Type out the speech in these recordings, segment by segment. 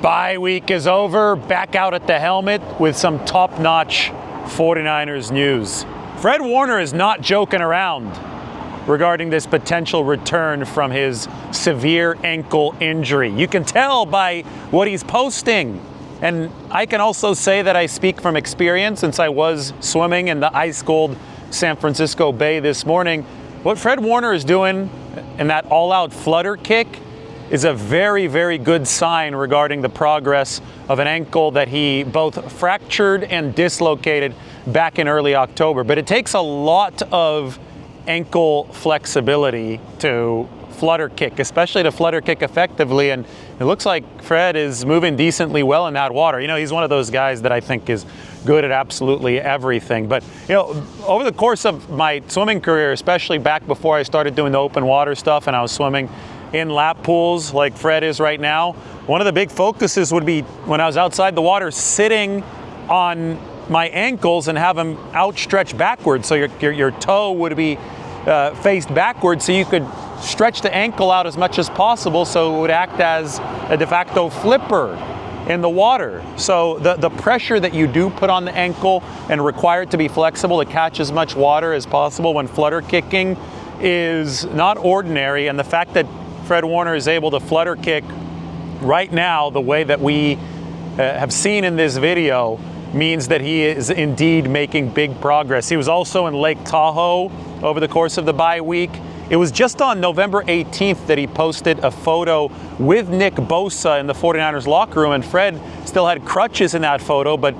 Bye week is over, back out at the helmet with some top-notch 49ers news. Fred Warner is not joking around regarding this potential return from his severe ankle injury. You can tell by what he's posting. And I can also say that I speak from experience since I was swimming in the ice-cold San Francisco Bay this morning. What Fred Warner is doing in that all-out flutter kick is a very, very good sign regarding the progress of an ankle that he both fractured and dislocated back in early October. But it takes a lot of ankle flexibility to flutter kick, especially to flutter kick effectively. And it looks like Fred is moving decently well in that water. You know, he's one of those guys that I think is good at absolutely everything. But, you know, over the course of my swimming career, especially back before I started doing the open water stuff and I was swimming in lap pools like Fred is right now, one of the big focuses would be when I was outside the water sitting on my ankles and have them outstretched backwards. So your toe would be faced backwards so you could stretch the ankle out as much as possible so it would act as a de facto flipper in the water. So the pressure that you do put on the ankle and require it to be flexible to catch as much water as possible when flutter kicking is not ordinary. And the fact that Fred Warner is able to flutter kick right now the way that we have seen in this video means that he is indeed making big progress. He was also in Lake Tahoe over the course of the bye week. It was just on November 18th that he posted a photo with Nick Bosa in the 49ers locker room, and Fred still had crutches in that photo, but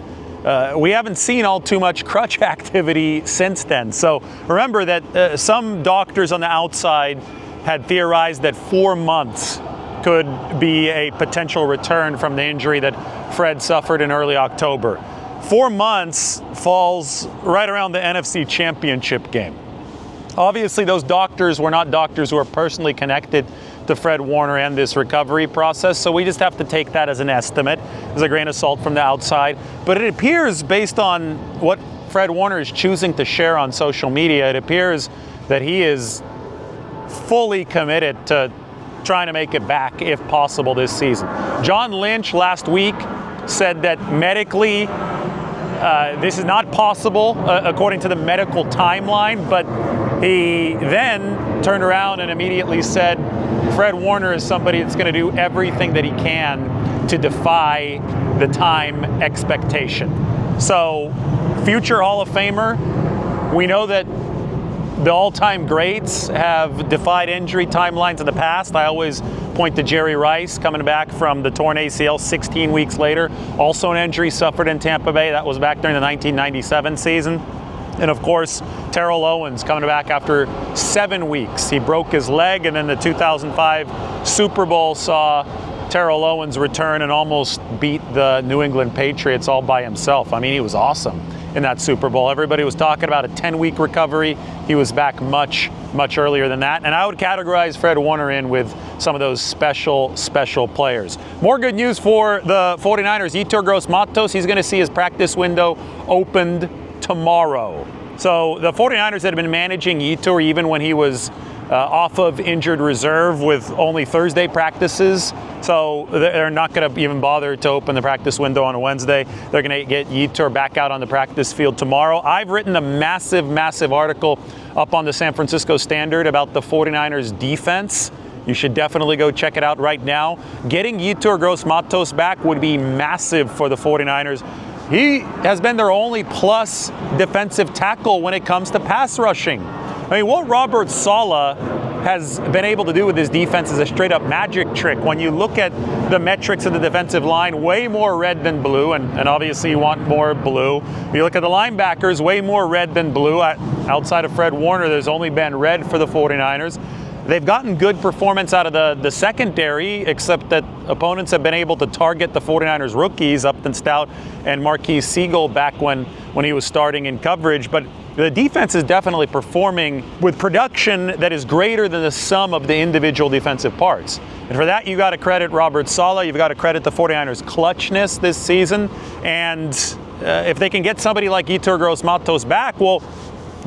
we haven't seen all too much crutch activity since then. So remember that some doctors on the outside had theorized that 4 months could be a potential return from the injury that Fred suffered in early October. 4 months falls right around the NFC Championship game. Obviously, those doctors were not doctors who are personally connected to Fred Warner and this recovery process, so we just have to take that as an estimate, as a grain of salt from the outside. But it appears, based on what Fred Warner is choosing to share on social media, it appears that he is fully committed to trying to make it back, if possible, this season. John Lynch last week said that medically this is not possible according to the medical timeline, but he then turned around and immediately said Fred Warner is somebody that's going to do everything that he can to defy the time expectation. So, future Hall of Famer, we know that the all-time greats have defied injury timelines in the past. I always point to Jerry Rice coming back from the torn ACL 16 weeks later. Also an injury suffered in Tampa Bay. That was back during the 1997 season. And of course, Terrell Owens coming back after 7 weeks. He broke his leg, and then the 2005 Super Bowl saw Terrell Owens return and almost beat the New England Patriots all by himself. I mean, he was awesome in that Super Bowl. Everybody was talking about a 10-week recovery. He was back much, much earlier than that. And I would categorize Fred Warner in with some of those special players. More good news for the 49ers. Yetur Gross-Matos, he's going to see his practice window opened tomorrow. So the 49ers had been managing Yetur even when he was off of injured reserve with only Thursday practices. So they're not going to even bother to open the practice window on a Wednesday. They're going to get Yetur back out on the practice field tomorrow. I've written a massive article up on the San Francisco Standard about the 49ers defense. You should definitely go check it out right now. Getting Yetur Gross-Matos back would be massive for the 49ers. He has been their only plus defensive tackle when it comes to pass rushing. I mean, what Robert Saleh has been able to do with his defense is a straight-up magic trick. When you look at the metrics of the defensive line, way more red than blue, and obviously you want more blue. If you look at the linebackers, way more red than blue. Outside of Fred Warner, there's only been red for the 49ers. They've gotten good performance out of the secondary, except that opponents have been able to target the 49ers rookies, Upton Stout and Marquise Siegel, back when he was starting in coverage. But the defense is definitely performing with production that is greater than the sum of the individual defensive parts. And for that, you got to credit Robert Saleh. You've got to credit the 49ers' clutchness this season. And if they can get somebody like Yetur Gross-Matos back, well,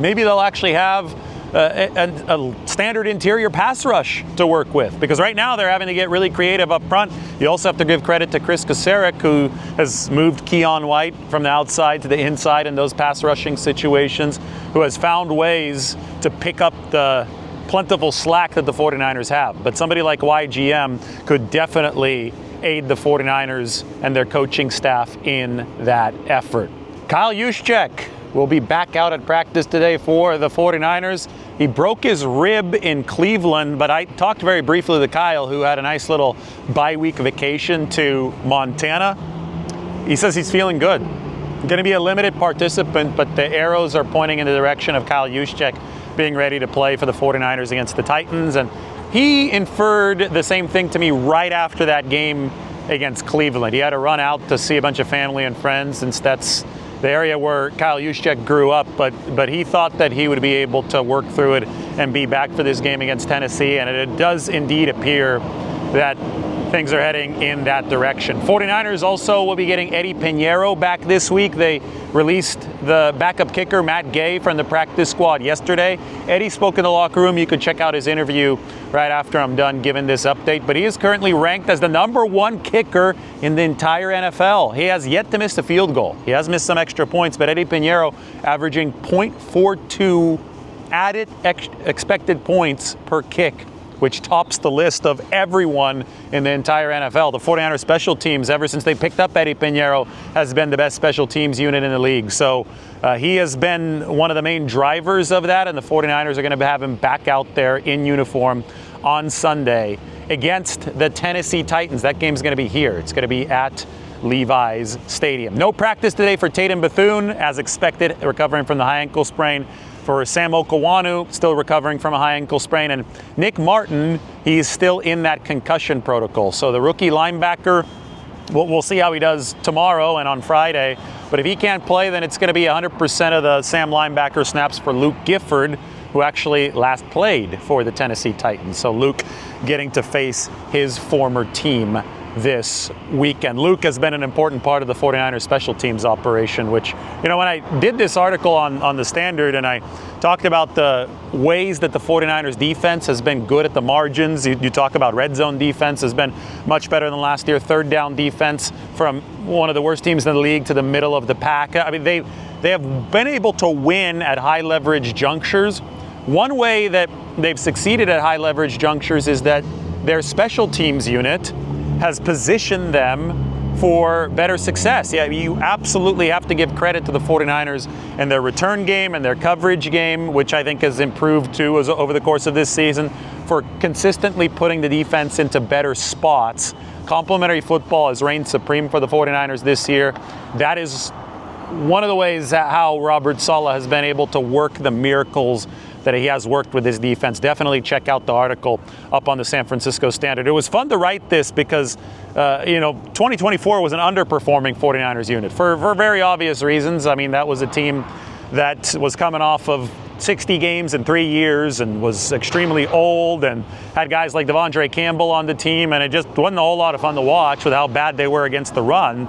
maybe they'll actually have a standard interior pass rush to work with, because right now they're having to get really creative up front. You also have to give credit to Chris Kasarik, who has moved Keon White from the outside to the inside in those pass rushing situations, who has found ways to pick up the plentiful slack that the 49ers have. But somebody like YGM could definitely aid the 49ers and their coaching staff in that effort. Kyle Juszczyk will be back out at practice today for the 49ers. He broke his rib in Cleveland, but I talked very briefly to Kyle, who had a nice little bye-week vacation to Montana. He says he's feeling good. Going to be a limited participant, but the arrows are pointing in the direction of Kyle Juszczyk being ready to play for the 49ers against the Titans. And he inferred the same thing to me right after that game against Cleveland. He had to run out to see a bunch of family and friends, since that's the area where Kyle Juszczyk grew up, but he thought that he would be able to work through it and be back for this game against Tennessee, and it does indeed appear that things are heading in that direction. 49ers also will be getting Eddie Pinheiro back this week. They released the backup kicker, Matt Gay, from the practice squad yesterday. Eddie spoke in the locker room. You could check out his interview right after I'm done giving this update. But he is currently ranked as the #1 kicker in the entire NFL. He has yet to miss a field goal. He has missed some extra points, but Eddie Pinheiro averaging .42 added expected points per kick, which tops the list of everyone in the entire NFL. The 49ers special teams, ever since they picked up Eddie Pinheiro, has been the best special teams unit in the league. So he has been one of the main drivers of that, and the 49ers are going to have him back out there in uniform on Sunday against the Tennessee Titans. That game's going to be here. It's going to be at Levi's Stadium. No practice today for Tatum Bethune, as expected, recovering from the high ankle sprain. For Sam Okawanu, still recovering from a high ankle sprain. And Nick Martin, he's still in that concussion protocol. So the rookie linebacker, we'll see how he does tomorrow and on Friday. But if he can't play, then it's going to be 100% of the Sam linebacker snaps for Luke Gifford, who actually last played for the Tennessee Titans. So Luke getting to face his former team this weekend. Luke has been an important part of the 49ers special teams operation, which, when I did this article on the Standard and I talked about the ways that the 49ers defense has been good at the margins, you talk about red zone defense has been much better than last year, third down defense from one of the worst teams in the league to the middle of the pack. I mean, they have been able to win at high leverage junctures. One way that they've succeeded at high leverage junctures is that their special teams unit has positioned them for better success. Yeah, you absolutely have to give credit to the 49ers and their return game and their coverage game, which I think has improved too over the course of this season, for consistently putting the defense into better spots. Complementary football has reigned supreme for the 49ers this year. That is one of the ways how Robert Saleh has been able to work the miracles that he has worked with his defense. Definitely check out the article up on the San Francisco Standard. It was fun to write this because, 2024 was an underperforming 49ers unit for very obvious reasons. I mean, that was a team that was coming off of 60 games in 3 years and was extremely old and had guys like Devondre Campbell on the team, and it just wasn't a whole lot of fun to watch with how bad they were against the run.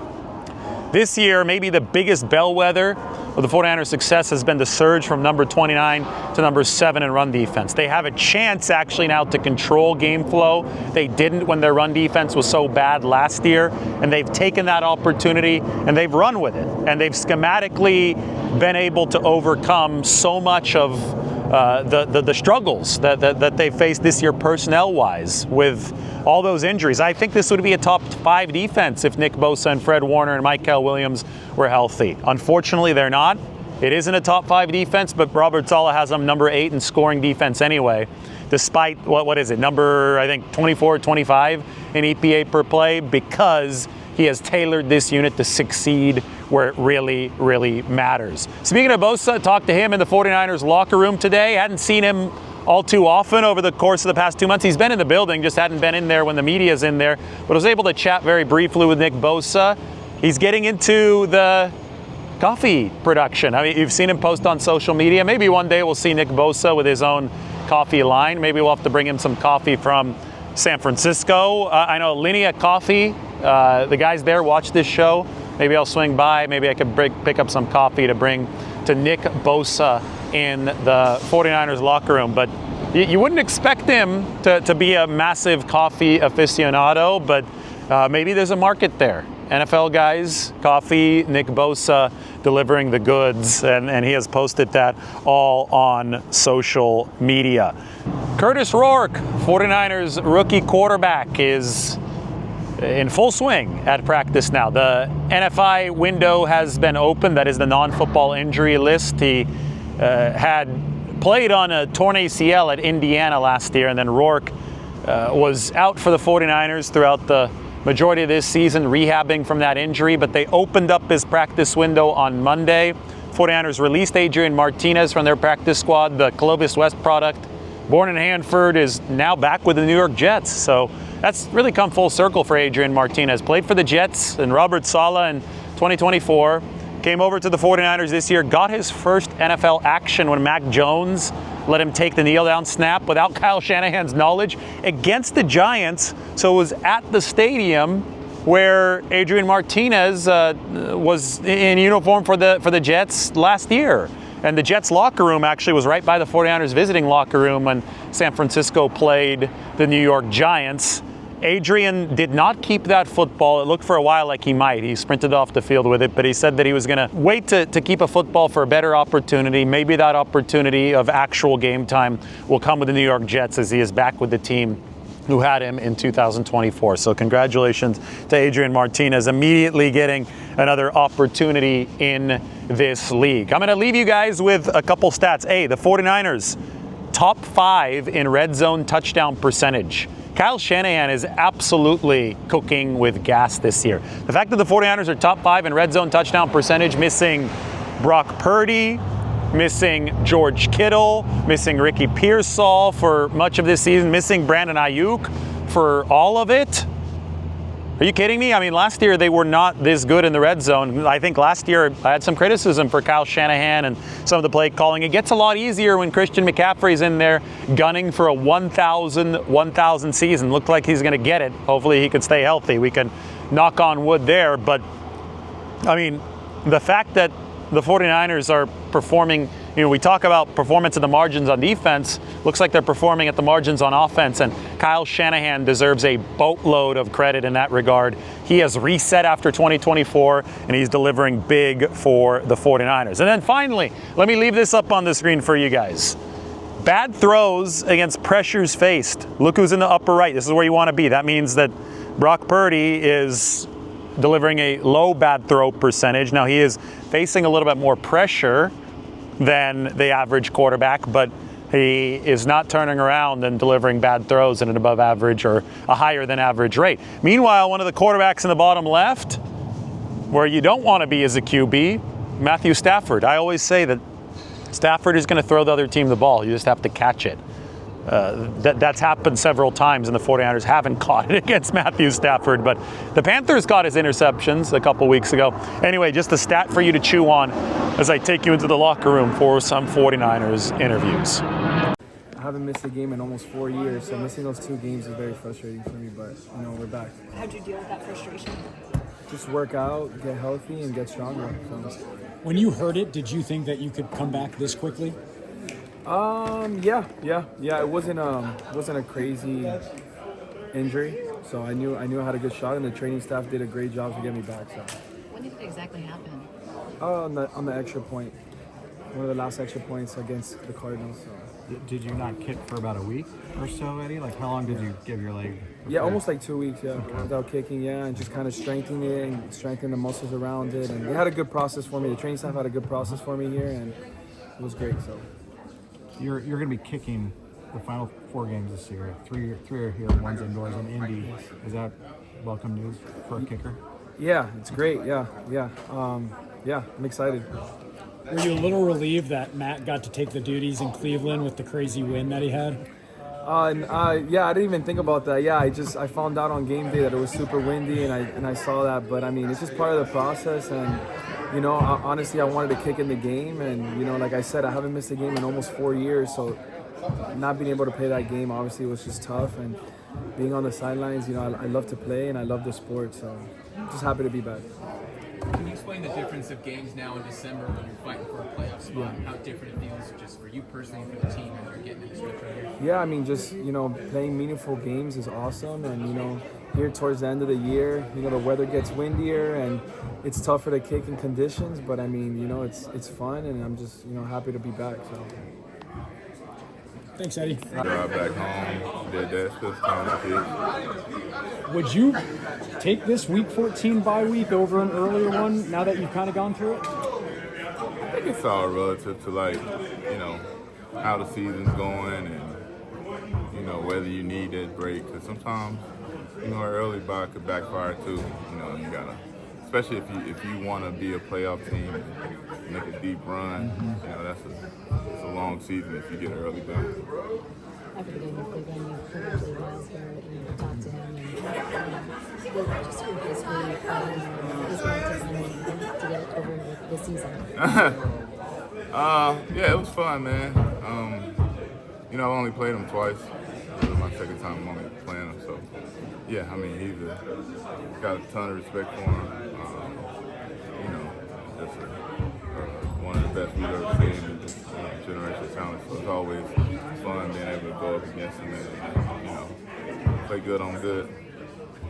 This year, maybe the biggest bellwether of the 49ers' success has been the surge from number 29 to number 7 in run defense. They have a chance actually now to control game flow. They didn't when their run defense was so bad last year, and they've taken that opportunity and they've run with it. And they've schematically been able to overcome so much of the struggles that they faced this year personnel-wise with all those injuries. I think this would be a top 5 defense if Nick Bosa and Fred Warner and Michael Williams were healthy. Unfortunately, they're not. It isn't a top 5 defense, but Robert Saleh has them number 8 in scoring defense anyway, despite, what is it, number, I think, 24, 25 in EPA per play, because he has tailored this unit to succeed where it really, really matters. Speaking of Bosa, talked to him in the 49ers locker room today. Hadn't seen him all too often over the course of the past 2 months. He's been in the building, just hadn't been in there when the media's in there, but was able to chat very briefly with Nick Bosa. He's getting into the coffee production. I mean, you've seen him post on social media. Maybe one day we'll see Nick Bosa with his own coffee line. Maybe we'll have to bring him some coffee from San Francisco. I know Linea Coffee, the guys there watch this show. Maybe I'll swing by. Maybe I could pick up some coffee to bring to Nick Bosa in the 49ers locker room. But you wouldn't expect him to be a massive coffee aficionado, but maybe there's a market there. NFL guys, coffee, Nick Bosa delivering the goods, and he has posted that all on social media. Kurtis Rourke, 49ers rookie quarterback, is in full swing at practice now. The NFI window has been opened, that is the non-football injury list. He had played on a torn ACL at Indiana last year, and then Rourke was out for the 49ers throughout the majority of this season, rehabbing from that injury, but they opened up his practice window on Monday. 49ers released Adrian Martinez from their practice squad. The Clovis West product, born in Hanford, is now back with the New York Jets. So that's really come full circle for Adrian Martinez. Played for the Jets and Robert Saleh in 2024. Came over to the 49ers this year, got his first NFL action when Mac Jones let him take the kneel-down snap without Kyle Shanahan's knowledge against the Giants. So it was at the stadium where Adrian Martinez was in uniform for the Jets last year. And the Jets locker room actually was right by the 49ers visiting locker room when San Francisco played the New York Giants. Adrian did not keep that football. It looked for a while like he might. He sprinted off the field with it, but he said that he was going to wait to keep a football for a better opportunity. Maybe that opportunity of actual game time will come with the New York Jets as he is back with the team who had him in 2024. So congratulations to Adrian Martinez, immediately getting another opportunity in this league. I'm going to leave you guys with a couple stats. The 49ers, top 5 in red zone touchdown percentage. Kyle Shanahan is absolutely cooking with gas this year. The fact that the 49ers are top 5 in red zone touchdown percentage, missing Brock Purdy, missing George Kittle, missing Ricky Pearsall for much of this season, missing Brandon Ayuk for all of it. Are you kidding me? I mean, last year they were not this good in the red zone. I think last year I had some criticism for Kyle Shanahan and some of the play calling. It gets a lot easier when Christian McCaffrey's in there gunning for a 1,000 season. Looked like he's going to get it. Hopefully he can stay healthy. We can knock on wood there. But, I mean, the fact that the 49ers are performing, we talk about performance at the margins on defense. Looks like they're performing at the margins on offense, and Kyle Shanahan deserves a boatload of credit in that regard. He has reset after 2024, and he's delivering big for the 49ers. And then finally, let me leave this up on the screen for you guys. Bad throws against pressures faced. Look who's in the upper right. This is where you want to be. That means that Brock Purdy is delivering a low bad throw percentage. Now, he is facing a little bit more pressure than the average quarterback, but he is not turning around and delivering bad throws at an above average or a higher than average rate. Meanwhile, one of the quarterbacks in the bottom left, where you don't want to be as a QB, Matthew Stafford. I always say that Stafford is going to throw the other team the ball. You just have to catch it. That's happened several times, and the 49ers haven't caught it against Matthew Stafford, but the Panthers caught his interceptions a couple weeks ago. Anyway, just a stat for you to chew on as I take you into the locker room for some 49ers interviews. I haven't missed a game in almost 4 years, so missing those 2 games is very frustrating for me, but we're back. How'd you deal with that frustration? Just work out, get healthy, and get stronger. So. When you heard it, did you think that you could come back this quickly? Yeah. It wasn't a crazy injury, so I knew I had a good shot, and the training staff did a great job to get me back. So. When did it exactly happen? On the extra point, one of the last extra points against the Cardinals. So. Did you not kick for about a week or so, Eddie? Like, how long did you give your leg? Yeah, almost like 2 weeks, without kicking, and just kind of strengthening it and strengthening the muscles around it. And they had a good process for me. The training staff had a good process for me here, and it was great. So you're going to be kicking the final 4 games this year. Three are here, one's indoors in Indy. Is that welcome news for a kicker? Yeah, it's great. Yeah, I'm excited. Were you a little relieved that Matt got to take the duties in Cleveland with the crazy win that he had? I didn't even think about that. Yeah, I found out on game day that it was super windy, and I saw that. But I mean, it's just part of the process, and honestly, I wanted to kick in the game, and like I said, I haven't missed a game in almost 4 years, so not being able to play that game obviously was just tough, and being on the sidelines, I love to play and I love the sport, so I'm just happy to be back. Can you explain the difference of games now in December when you're fighting for a playoff spot, and how different it feels just for you personally and for the team as you're getting in the stretch right here? Yeah, I mean, just, playing meaningful games is awesome. And, here towards the end of the year, the weather gets windier and it's tougher to kick in conditions. But, I mean, it's fun, and I'm just, happy to be back. So. Thanks, Eddie. Drive back home, did that, still time to kick. Would you take this Week 14 bye week over an earlier one now that you've kind of gone through it? I think it's all relative to how the season's going and whether you need that break. Because sometimes an early bye could backfire too. You gotta, especially if you want to be a playoff team and make a deep run. It's a long season if you get an early bye. After the game of Cleveland, you probably Miles here and talked to him, and just heard this week, he's going to get it over with this season. Yeah, it was fun, man. I've only played him twice. This is my second time I'm only playing him, so yeah, I mean, he's got a ton of respect for him. Just one of the best we've ever seen, and just generational talent. So it's always fun being able to go up against him and play good on good.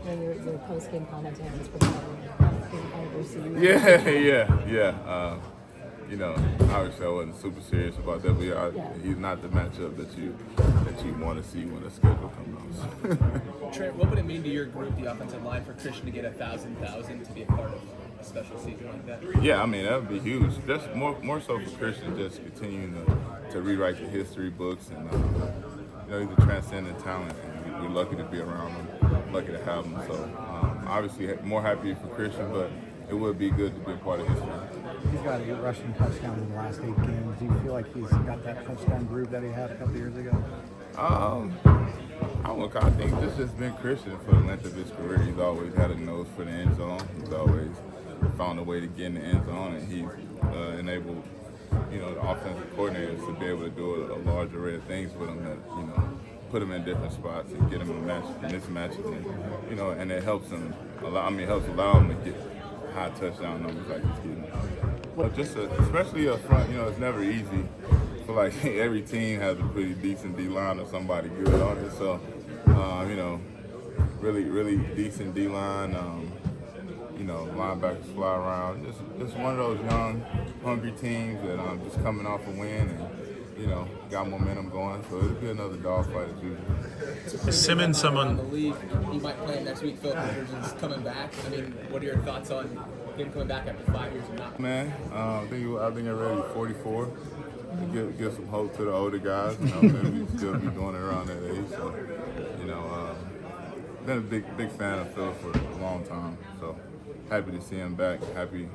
Your post-game commentary was pretty Yeah. Obviously I wasn't super serious about that, but he's not the matchup that you want to see when the schedule comes out. Trent, what would it mean to your group, the offensive line, for Christian to get 1,000 to be a part of a special season like that? Yeah, I mean, that would be huge. Just more so for Christian, just continuing to rewrite the history books, and he's a transcendent talent, and we're lucky to be around him, lucky to have him. So obviously more happy for Christian, but it would be good to be a part of history. He's got 8 rushing touchdowns in the last 8 games. Do you feel like he's got that touchdown groove that he had a couple years ago? I think this has been Christian for the length of his career. He's always had a nose for the end zone. He's always found a way to get in the end zone, and he's enabled, the offensive coordinators to be able to do a large array of things with him that, put him in different spots and get him in mismatches, and, and it helps him helps allow him to get high touchdown numbers like he's getting. But especially up front, it's never easy. I feel like every team has a pretty decent D-line or somebody good on it. So, really, really decent D-line. Linebackers fly around. Just one of those young, hungry teams that just coming off a win and, got momentum going. So it'll be another dogfight as usual. Is Simmons someone? In the league, he might play him next week. Philip Richardson's coming back. I mean, what are your thoughts on him coming back after 5 years or not? Man, I think I'm ready 44. Give some hope to the older guys. Maybe still be doing it around that age. So, been a big fan of Phil for a long time. So happy to see him back. Happy,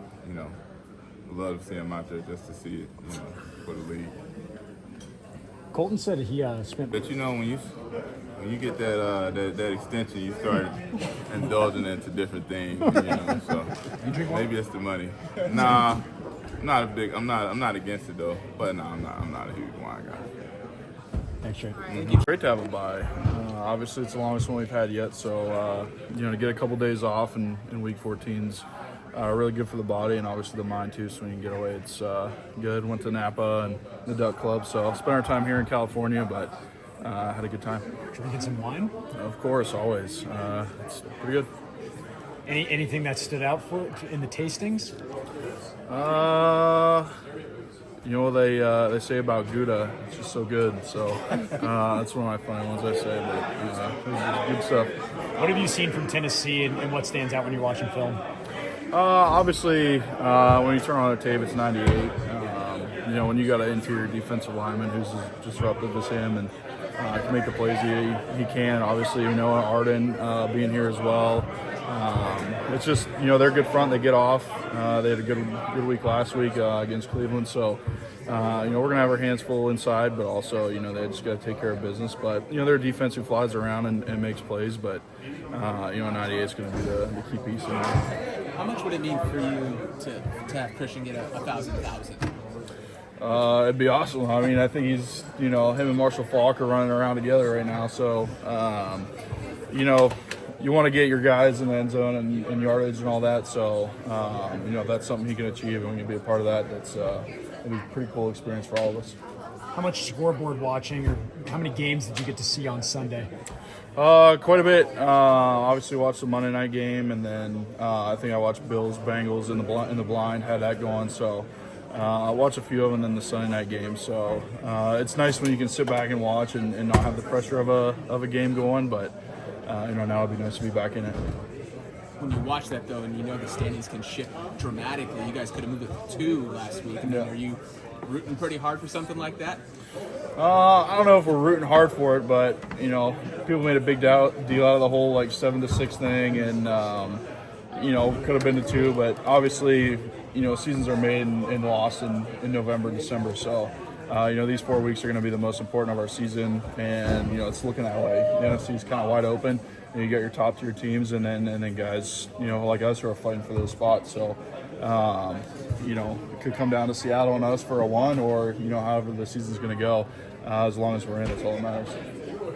love to see him out there just to see it, for the league. Colton said he spent. But when you get that extension, you start indulging into different things. So maybe it's the money. Nah, I'm not against it though. But no, I'm not a huge wine guy. Thanks, Trey. Great to have a bye. Obviously, it's the longest one we've had yet. So to get a couple days off in week 14's really good for the body and obviously the mind too. So when you can get away, it's good. Went to Napa and the Duck Club. So spent our time here in California, but had a good time. Drinking some wine? Of course, always. It's pretty good. Anything that stood out in the tastings? They say about Gouda, it's just so good. So that's one of my funny ones I say. But it was good stuff. What have you seen from Tennessee, and what stands out when you're watching film? Obviously, when you turn on the tape, it's 98. When you got an interior defensive lineman who's as disruptive as him and can make the plays he can. Obviously, Arden being here as well. It's just, they're a good front. They get off. They had a good week last week against Cleveland. So, we're going to have our hands full inside, but also, they just got to take care of business. But, they're a defense who flies around and makes plays. But, 98 is going to be the key piece in there. How much would it mean for you to have Christian get 1,000? It'd be awesome. I mean, I think he's, him and Marshall Falk are running around together right now. So, you want to get your guys in the end zone and yardage and all that. So, if that's something he can achieve and we can be a part of that, it'll be a pretty cool experience for all of us. How much scoreboard watching, or how many games did you get to see on Sunday? Quite a bit. Obviously watched the Monday night game, and then I think I watched Bills Bengals in the blind, had that going. So I watched a few of them in the Sunday night game. So it's nice when you can sit back and watch and not have the pressure of a game going. But now it'd be nice to be back in it. When you watch that though, and you know the standings can shift dramatically, you guys could have moved it to 2 last week. I mean, are you rooting pretty hard for something like that? I don't know if we're rooting hard for it, but people made a big deal out of the whole 7-6 thing, and could have been to 2, but obviously seasons are made and lost in November, December. So these 4 weeks are going to be the most important of our season, and it's looking that way. The NFC is kind of wide open. You got your top tier teams, and then guys like us who are fighting for those spots. So it could come down to Seattle and us for a 1, or however the season's going to go. As long as we're in, it's all that matters.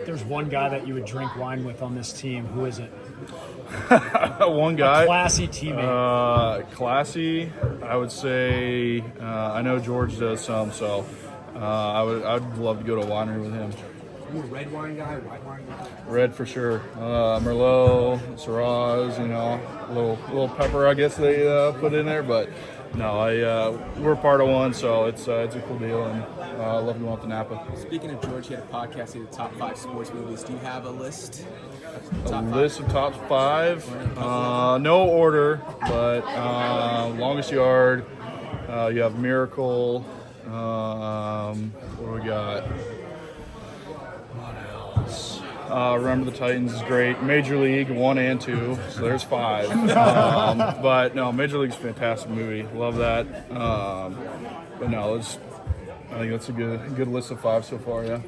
There's one guy that you would drink wine with on this team. Who is it? One guy. A classy teammate. Classy. I would say. I know George does some, so I'd love to go to a winery with him. Are you a red wine guy, white wine guy? Red for sure. Merlot, Syrahs, a little pepper, I guess they put in there, but no, we're part of one, so it's a cool deal, and I love going out to Napa. Speaking of George, he had a podcast, he had the top 5 sports movies. Do you have a list? List of top 5? No order, but Longest Yard. You have Miracle. What do we got? Remember the Titans is great. Major League 1 and 2, so there's 5. But no, Major League's a fantastic movie. Love that. But no, I think that's a good list of 5 so far. Yeah.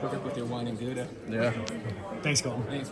Hook up with your wine and Gouda. Yeah. Thanks, Colton. Thanks.